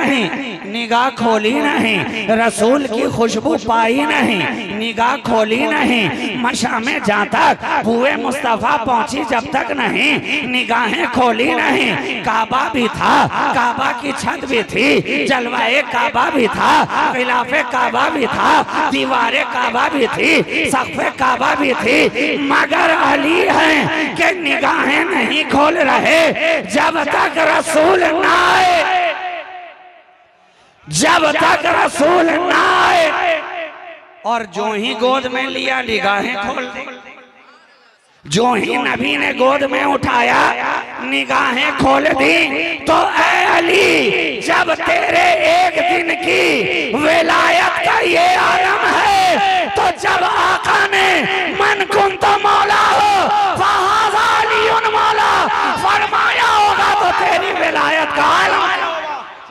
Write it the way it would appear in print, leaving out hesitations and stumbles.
नहीं, निगाह खोली नहीं, रसूल की खुशबू पाई नहीं, निगाह खोली नहीं, मशामे जहाँ तक हुए मुस्तफा पहुंची जब तक नहीं, निगाहें खोली नहीं। काबा भी था, काबा की छत भी थी, जलवाए काबा भी था, खिलाफे काबा भी था, दीवारे काबा भी थी, सक़्फ़े काबा भी थी, मगर अली है कि निगाहें नहीं खोल रहे जब तक रसूल ना आए, जब तक रसूल ना आए। और जो ही गोद में लिया निगाहें खोल दी, जो ही नबी ने गोद में उठाया निगाहें खोल दी। तो ऐ अली, जब तेरे एक दिन की विलायत का ये आलम है, तो जब आका ने मन कुन तो मौला